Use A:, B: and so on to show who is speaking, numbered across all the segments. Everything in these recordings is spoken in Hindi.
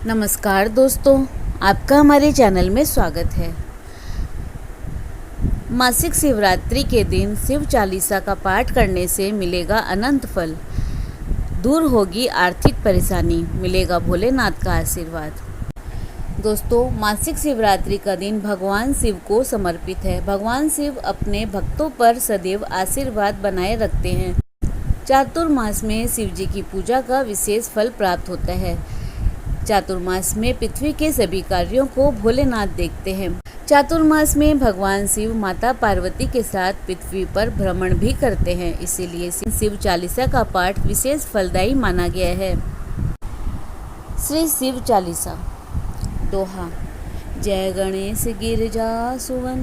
A: नमस्कार दोस्तों, आपका हमारे चैनल में स्वागत है। मासिक शिवरात्रि के दिन शिव चालीसा का पाठ करने से मिलेगा अनंत फल, दूर होगी आर्थिक परेशानी, मिलेगा भोलेनाथ का आशीर्वाद। दोस्तों, मासिक शिवरात्रि का दिन भगवान शिव को समर्पित है। भगवान शिव अपने भक्तों पर सदैव आशीर्वाद बनाए रखते हैं। चातुर्मास में शिव जी की पूजा का विशेष फल प्राप्त होता है। चातुर्मास में पृथ्वी के सभी कार्यों को भोलेनाथ देखते हैं। चातुर्मास में भगवान शिव माता पार्वती के साथ पृथ्वी पर भ्रमण भी करते हैं, इसीलिए शिव चालीसा का पाठ विशेष फलदायी माना गया है। श्री शिव चालीसा। दोहा। जय गणेश गिरजा सुवन,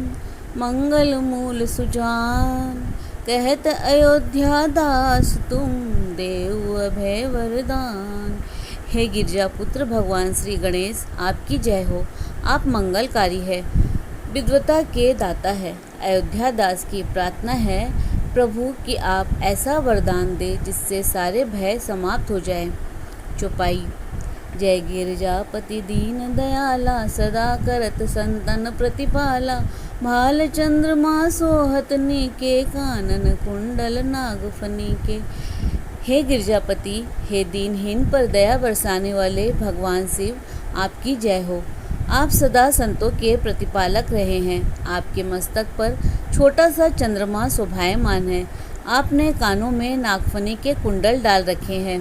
A: मंगल मूल सुजान, कहत अयोध्या दास तुम, देव अभय वरदान। हे गिरजा पुत्र भगवान श्री गणेश, आपकी जय हो। आप मंगलकारी है, विद्वता के दाता है। अयोध्या दास की प्रार्थना है प्रभु कि आप ऐसा वरदान दे जिससे सारे भय समाप्त हो जाए। चौपाई। जय गिरजापति दीन दयाला, सदा करत संतन प्रतिपाला, भाल चंद्रमा सोहत नीके, कानन कुंडल नागफनी के। हे गिरजापति, हे दीनहीन पर दया बरसाने वाले भगवान शिव, आपकी जय हो। आप सदा संतों के प्रतिपालक रहे हैं। आपके मस्तक पर छोटा सा चंद्रमा शोभायमान है। आपने कानों में नागफनी के कुंडल डाल रखे हैं।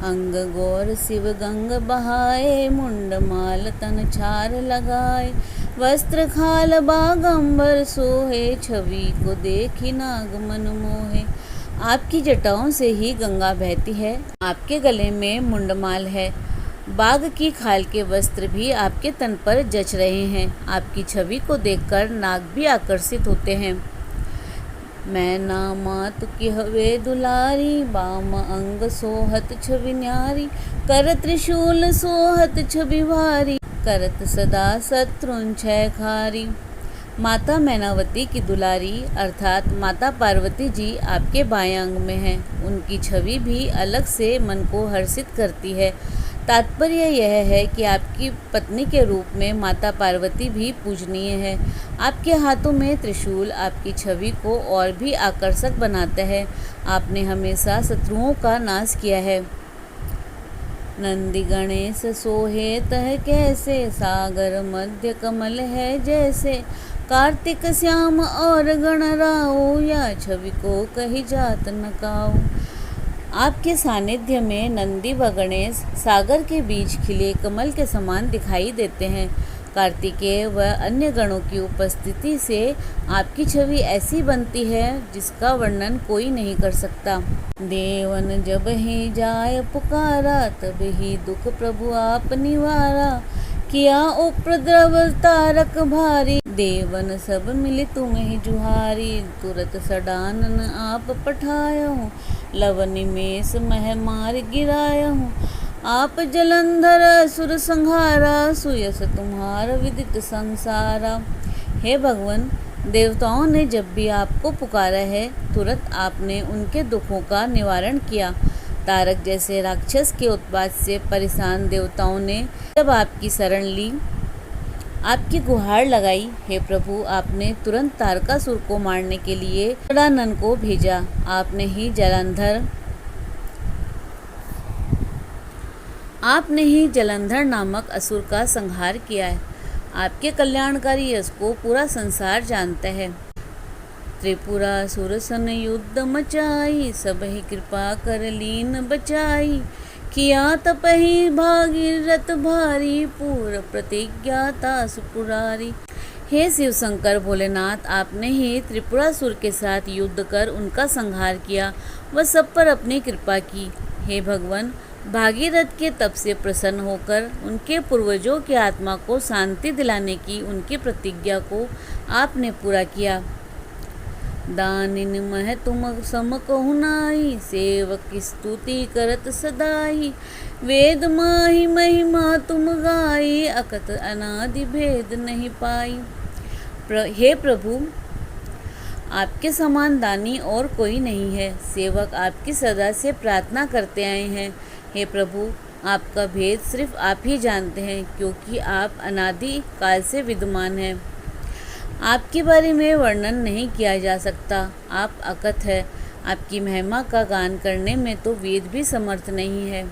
A: अंग गौर शिव गंग बहाए, मुंड माल तन छार लगाए, वस्त्र खाल बागंबर सोहे, छवि को देखी नाग मन मोहे। आपकी जटाओं से ही गंगा बहती है। आपके गले में मुंडमाल है। बाघ की खाल के वस्त्र भी आपके तन पर जच रहे हैं। आपकी छवि को देखकर नाग भी आकर्षित होते हैं। मैं ना मात की हवे दुलारी, बाम अंग सोहत छवि न्यारी, कर त्रिशूल सोहत छवि भारी, करत सदा शत्रुन छय खारी। माता मैनावती की दुलारी अर्थात माता पार्वती जी आपके बाएं अंग में हैं। उनकी छवि भी अलग से मन को हर्षित करती है। तात्पर्य यह है कि आपकी पत्नी के रूप में माता पार्वती भी पूजनीय है। आपके हाथों में त्रिशूल आपकी छवि को और भी आकर्षक बनाता है। आपने हमेशा शत्रुओं का नाश किया है। नंदी गणेश सोहे तह कैसे, सागर मध्य कमल है जैसे, कार्तिक श्याम और गणराओ, या छवि को कही जात न काओ। आपके सानिध्य में नंदी व गणेश सागर के बीच खिले कमल के समान दिखाई देते हैं। कार्तिकेय व अन्य गणों की उपस्थिति से आपकी छवि ऐसी बनती है जिसका वर्णन कोई नहीं कर सकता। देवन जब ही जाय पुकारा, तब ही दुख प्रभु आप निवारा, किया उपद्रव तारक भारी, देवन सब मिली तुम्हें जुहारी, तुरत सडानन आप पठायो, लव निमेष मह मार गिरायो, आप जलंधर असुर संहारा, सुयस तुम्हार विदित संसारा। हे भगवान, देवताओं ने जब भी आपको पुकारा है, तुरंत आपने उनके दुखों का निवारण किया। तारक जैसे राक्षस के उत्पात से परेशान देवताओं ने जब आपकी शरण ली, आपकी गुहार लगाई, हे प्रभु, आपने तुरंत तारकासुर को मारने के लिए षडानन को भेजा। आपने ही जलंधर नामक असुर का संहार किया है। आपके कल्याणकारी यश को पूरा संसार जानता है। त्रिपुरासुर सन युद्ध मचाई, सब ही कृपा कर लीन बचाई, किया तपहि भागीरथ भारी, पूर प्रतिज्ञा तास पुरारी। हे शिव शंकर भोलेनाथ, आपने ही त्रिपुरासुर के साथ युद्ध कर उनका संहार किया व सब पर अपनी कृपा की। हे भगवान, भागीरथ के तप से प्रसन्न होकर उनके पूर्वजों की आत्मा को शांति दिलाने की उनकी प्रतिज्ञा को आपने पूरा किया। दानिन मह तुम सम कहु नाई, सेवक की स्तुति करत सदाई, वेद माही महिमा तुम गाई, अकत अनादि भेद नहीं पाई। हे प्रभु, आपके समान दानी और कोई नहीं है। सेवक आपकी सदा से प्रार्थना करते आए हैं। हे प्रभु, आपका भेद सिर्फ आप ही जानते हैं, क्योंकि आप अनादि काल से विद्यमान हैं। आपके बारे में वर्णन नहीं किया जा सकता। आप अकथ है। आपकी महिमा का गान करने में तो वेद भी समर्थ नहीं है।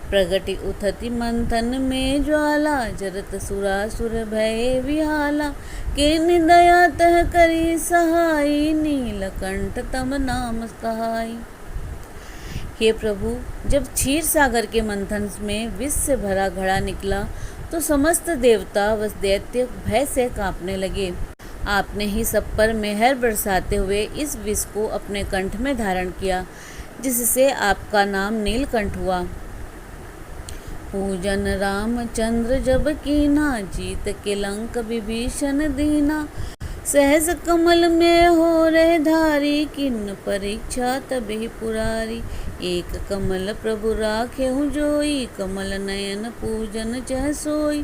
A: प्रगति उठति मंथन में ज्वाला, जरत सुरासुर भय विहाला। के दया तह करी सहाई, नीलकंठ तम नाम कहाई। हे प्रभु, जब क्षीर सागर के मंथन में विष से भरा घड़ा निकला तो समस्त देवता व दैत्य भय से कांपने लगे। आपने ही सब पर मेहर बरसाते हुए इस विष को अपने कंठ में धारण किया, जिससे आपका नाम नीलकंठ हुआ। पूजन रामचंद्र जब कीना, जीत के लंक विभीषण दीना। सहज कमल में हो रहे धारी, किन्न परीक्षा तभी पुरारी। एक कमल प्रभु राखेहु जोई, कमल नयन पूजन चह सोई।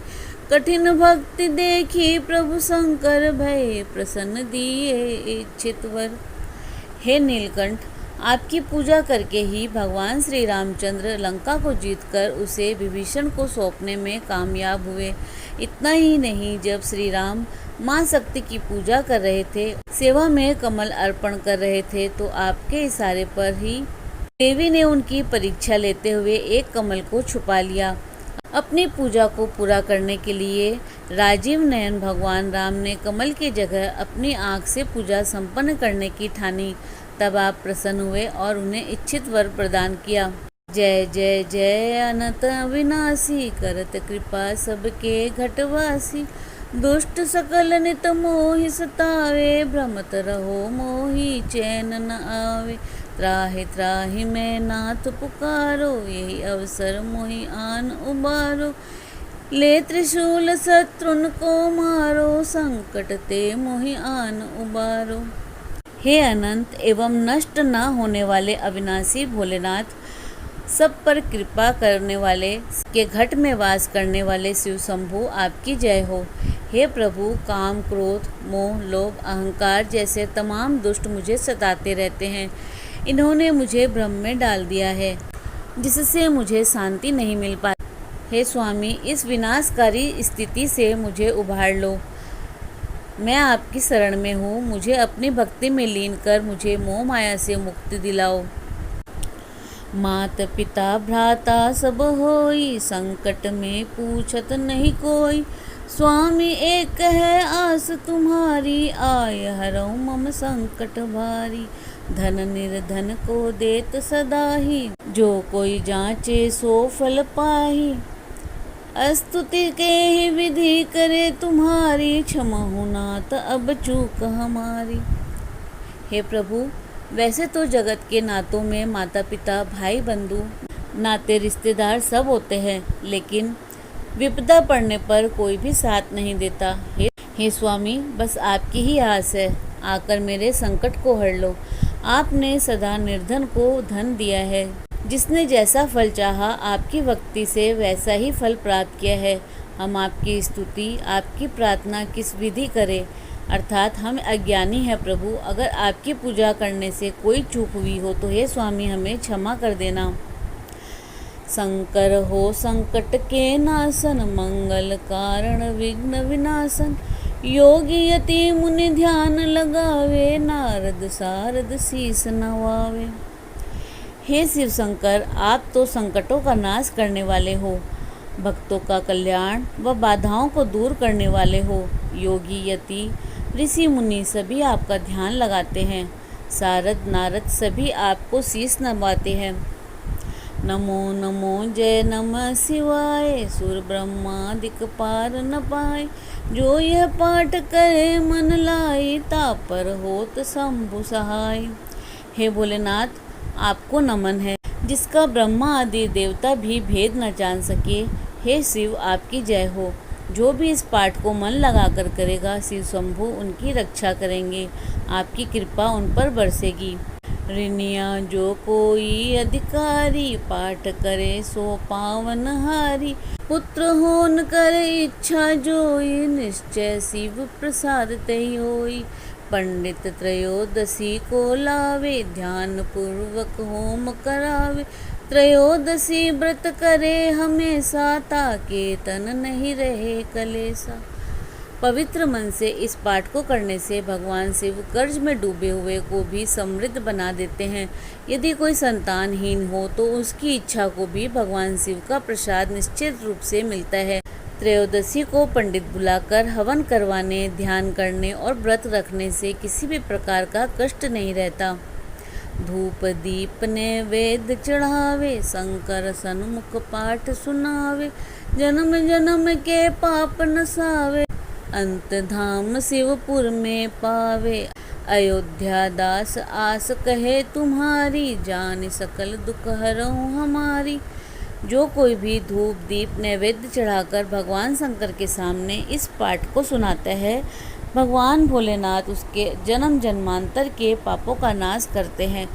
A: कठिन भक्ति देखी प्रभु शंकर, भय प्रसन्न दिए इच्छित वर। हे नीलकंठ, आपकी पूजा करके ही भगवान श्री रामचंद्र लंका को जीतकर उसे विभीषण को सौंपने में कामयाब हुए। इतना ही नहीं, जब श्री राम माँ शक्ति की पूजा कर रहे थे, सेवा में कमल अर्पण कर रहे थे, तो आपके इशारे पर ही देवी ने उनकी परीक्षा लेते हुए एक कमल को छुपा लिया। अपनी पूजा को पूरा करने के लिए राजीव नयन भगवान राम ने कमल की जगह अपनी आँख से पूजा संपन्न करने की ठानी। तब आप प्रसन्न हुए और उन्हें इच्छित वर प्रदान किया। जय जय जय अनंत अविनाशी, करत कृपा सबके घटवासी। दुष्ट सकल नित मोहि सतावे, भ्रमत रहो मोहि चैन न आवे। त्राहि त्राहि मैं नाथ पुकारो, यही अवसर मोहि आन उबारो। ले त्रिशूल शत्रुन को मारो, संकट ते मोहि आन उबारो। हे अनंत एवं नष्ट न होने वाले अविनाशी भोलेनाथ, सब पर कृपा करने वाले, के घट में वास करने वाले शिव शंभु, आपकी जय हो। हे प्रभु, काम क्रोध मोह लोभ अहंकार जैसे तमाम दुष्ट मुझे सताते रहते हैं। इन्होंने मुझे भ्रम में डाल दिया है, जिससे मुझे शांति नहीं मिल पाती। हे स्वामी, इस विनाशकारी स्थिति से मुझे उबार लो। मैं आपकी शरण में हूँ। मुझे अपनी भक्ति में लीन कर मुझे मोह माया से मुक्ति दिलाओ। मात पिता भ्राता सब होई, संकट में पूछत नहीं कोई। स्वामी एक है आस तुम्हारी, आय हरऊ मम संकट भारी। धन निर्धन को देत सदाही, जो कोई जांचे सो फल पाही। स्तुति के ही विधि करे तुम्हारी, क्षमहु नाथ अब चूक हमारी। हे प्रभु, वैसे तो जगत के नातों में माता पिता भाई बंधु नाते रिश्तेदार सब होते हैं, लेकिन विपदा पड़ने पर कोई भी साथ नहीं देता। हे स्वामी, बस आपकी ही आस है, आकर मेरे संकट को हर लो। आपने सदा निर्धन को धन दिया है। जिसने जैसा फल चाहा आपकी भक्ति से वैसा ही फल प्राप्त किया है। हम आपकी स्तुति, आपकी प्रार्थना किस विधि करें, अर्थात हम अज्ञानी हैं प्रभु। अगर आपकी पूजा करने से कोई चूक हुई हो तो हे स्वामी हमें क्षमा कर देना। शंकर हो संकट के नाशन, मंगल कारण विघ्न विनाशन। योगी यति मुनि ध्यान लगावे, नारद सारद शीस नवावे। हे शिव शंकर, आप तो संकटों का नाश करने वाले हो, भक्तों का कल्याण व बाधाओं को दूर करने वाले हो। योगी यति ऋषि मुनि सभी आपका ध्यान लगाते हैं। सारद नारद सभी आपको शीस नवाते हैं। नमो नमो जय नमः शिवाय, सुर ब्रह्मादिक पार न पाए। जो यह पाठ करे मन लाई, तापर होत शंभु सहाय। हे भोलेनाथ, आपको नमन है, जिसका ब्रह्मा आदि देवता भी भेद न जान सके। हे शिव, आपकी जय हो। जो भी इस पाठ को मन लगाकर करेगा, शिव शंभु उनकी रक्षा करेंगे, आपकी कृपा उन पर बरसेगी। ऋणिया जो कोई अधिकारी, पाठ करे सो पावन हारी। पुत्र होन करे इच्छा जोई, निश्चय शिव प्रसाद तई होई। पंडित त्रयोदशी को लावे, ध्यान पूर्वक होम करावे। त्रयोदशी व्रत करे हमेशा, ताके तन नहीं रहे कलेसा। पवित्र मन से इस पाठ को करने से भगवान शिव कर्ज में डूबे हुए को भी समृद्ध बना देते हैं। यदि कोई संतानहीन हो तो उसकी इच्छा को भी भगवान शिव का प्रसाद निश्चित रूप से मिलता है। त्रयोदशी को पंडित बुलाकर हवन करवाने, ध्यान करने और व्रत रखने से किसी भी प्रकार का कष्ट नहीं रहता। धूप दीप नैवेद्य चढ़ावे, शंकर सन्मुख पाठ सुनावे, जन्म जन्म के पाप नसावे, अंत धाम शिवपुर में पावे। अयोध्या दास आस कहे तुम्हारी, जान सकल दुख हरऊं हमारी। जो कोई भी धूप दीप नैवेद्य चढ़ाकर भगवान शंकर के सामने इस पाठ को सुनाता है, भगवान भोलेनाथ उसके जन्म जन्मांतर के पापों का नाश करते हैं।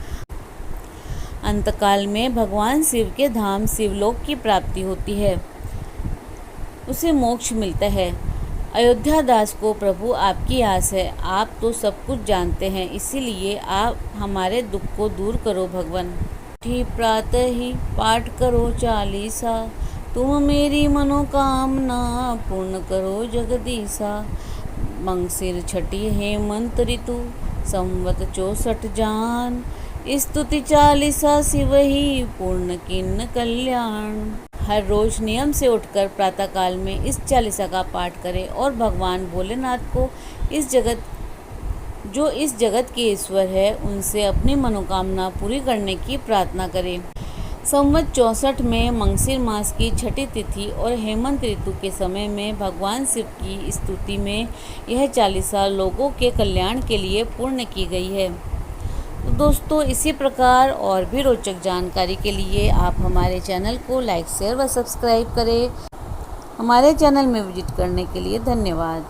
A: अंतकाल में भगवान शिव के धाम शिवलोक की प्राप्ति होती है, उसे मोक्ष मिलता है। अयोध्या दास को प्रभु आपकी आस है, आप तो सब कुछ जानते हैं, इसीलिए आप हमारे दुख को दूर करो भगवान। उठी प्रातः ही पाठ करो चालीसा, तुम मेरी मनोकामना पूर्ण करो जगदीशा। मंगसिर छठी हेमंत ऋतु, संवत 64 जान, स्तुति चालीसा शिव ही पूर्ण किन्न कल्याण। हर रोज नियम से उठकर प्रातःकाल में इस चालीसा का पाठ करें और भगवान भोलेनाथ को इस जगत के ईश्वर है, उनसे अपनी मनोकामना पूरी करने की प्रार्थना करें। संवत 64 में मंगसिर मास की छठी तिथि और हेमंत ऋतु के समय में भगवान शिव की स्तुति में यह चालीसा लोगों के कल्याण के लिए पूर्ण की गई है। तो दोस्तों, इसी प्रकार और भी रोचक जानकारी के लिए आप हमारे चैनल को लाइक शेयर व सब्सक्राइब करें। हमारे चैनल में विजिट करने के लिए धन्यवाद।